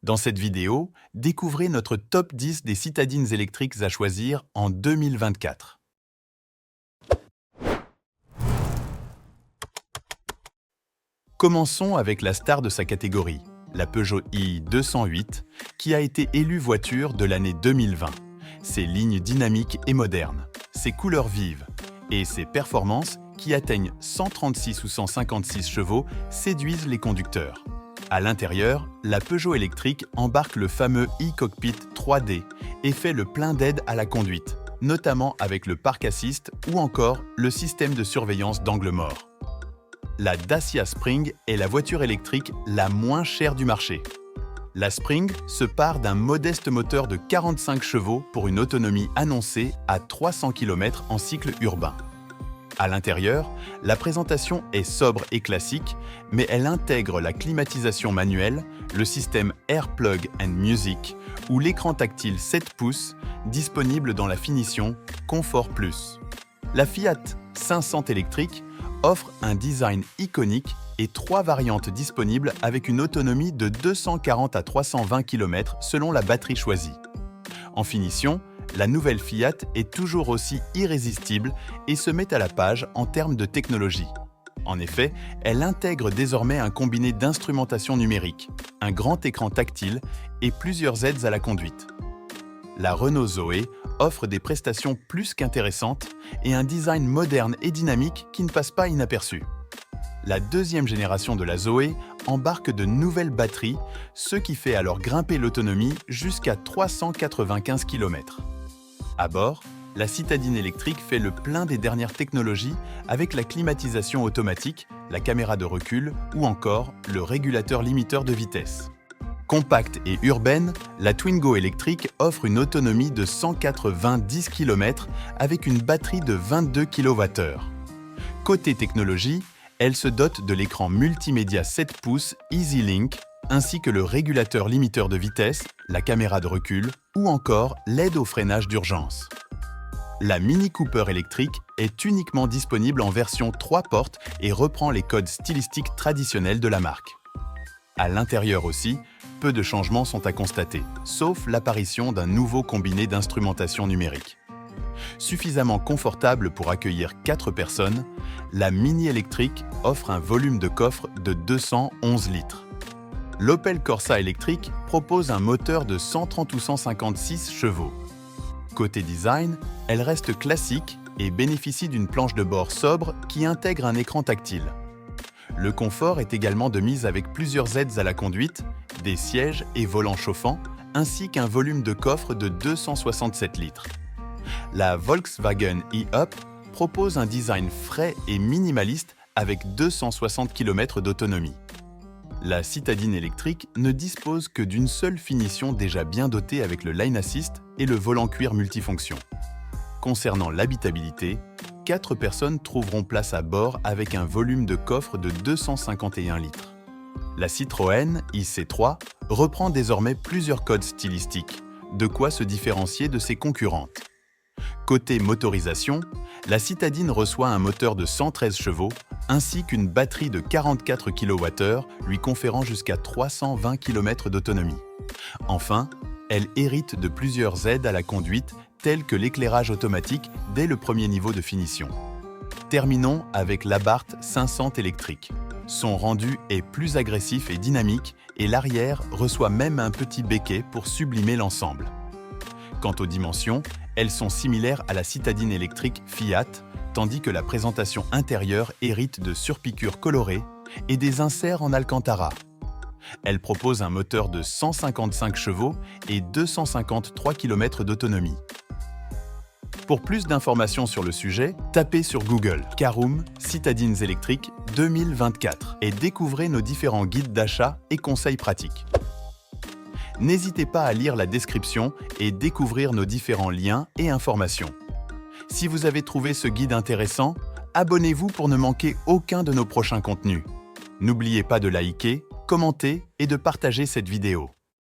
Dans cette vidéo, découvrez notre top 10 des citadines électriques à choisir en 2024. Commençons avec la star de sa catégorie, la Peugeot i208, qui a été élue voiture de l'année 2020. Ses lignes dynamiques et modernes, ses couleurs vives et ses performances qui atteignent 136 ou 156 chevaux séduisent les conducteurs. À l'intérieur, la Peugeot électrique embarque le fameux e-cockpit 3D et fait le plein d'aide à la conduite, notamment avec le Park Assist ou encore le système de surveillance d'angle mort. La Dacia Spring est la voiture électrique la moins chère du marché. La Spring se part d'un modeste moteur de 45 chevaux pour une autonomie annoncée à 300 km en cycle urbain. À l'intérieur, la présentation est sobre et classique, mais elle intègre la climatisation manuelle, le système AirPlug & Music ou l'écran tactile 7 pouces disponible dans la finition Comfort Plus. La Fiat 500 électrique offre un design iconique et 3 variantes disponibles avec une autonomie de 240 à 320 km selon la batterie choisie. En finition, la nouvelle Fiat est toujours aussi irrésistible et se met à la page en termes de technologie. En effet, elle intègre désormais un combiné d'instrumentation numérique, un grand écran tactile et plusieurs aides à la conduite. La Renault Zoé offre des prestations plus qu'intéressantes et un design moderne et dynamique qui ne passe pas inaperçu. La deuxième génération de la Zoé embarque de nouvelles batteries, ce qui fait alors grimper l'autonomie jusqu'à 395 km. À bord, la citadine électrique fait le plein des dernières technologies avec la climatisation automatique, la caméra de recul ou encore le régulateur limiteur de vitesse. Compacte et urbaine, la Twingo électrique offre une autonomie de 190 km avec une batterie de 22 kWh. Côté technologie, elle se dote de l'écran multimédia 7 pouces EasyLink ainsi que le régulateur limiteur de vitesse, la caméra de recul ou encore l'aide au freinage d'urgence. La Mini Cooper électrique est uniquement disponible en version 3 portes et reprend les codes stylistiques traditionnels de la marque. À l'intérieur aussi, peu de changements sont à constater, sauf l'apparition d'un nouveau combiné d'instrumentation numérique. Suffisamment confortable pour accueillir 4 personnes, la Mini électrique offre un volume de coffre de 211 litres. L'Opel Corsa électrique propose un moteur de 130 ou 156 chevaux. Côté design, elle reste classique et bénéficie d'une planche de bord sobre qui intègre un écran tactile. Le confort est également de mise avec plusieurs aides à la conduite, des sièges et volants chauffants, ainsi qu'un volume de coffre de 267 litres. La Volkswagen e-Up propose un design frais et minimaliste avec 260 km d'autonomie. La citadine électrique ne dispose que d'une seule finition déjà bien dotée avec le Lane Assist et le volant cuir multifonction. Concernant l'habitabilité, 4 personnes trouveront place à bord avec un volume de coffre de 251 litres. La Citroën IC3 reprend désormais plusieurs codes stylistiques, de quoi se différencier de ses concurrentes. Côté motorisation, la citadine reçoit un moteur de 113 chevaux ainsi qu'une batterie de 44 kWh lui conférant jusqu'à 320 km d'autonomie. Enfin, elle hérite de plusieurs aides à la conduite telles que l'éclairage automatique dès le premier niveau de finition. Terminons avec l'Abarth 500 électrique. Son rendu est plus agressif et dynamique et l'arrière reçoit même un petit béquet pour sublimer l'ensemble. Quant aux dimensions, elles sont similaires à la citadine électrique Fiat, tandis que la présentation intérieure hérite de surpiqûres colorées et des inserts en alcantara. Elle propose un moteur de 155 chevaux et 253 km d'autonomie. Pour plus d'informations sur le sujet, tapez sur Google « Caroom Citadines électriques 2024 » et découvrez nos différents guides d'achat et conseils pratiques. N'hésitez pas à lire la description et découvrir nos différents liens et informations. Si vous avez trouvé ce guide intéressant, abonnez-vous pour ne manquer aucun de nos prochains contenus. N'oubliez pas de liker, commenter et de partager cette vidéo.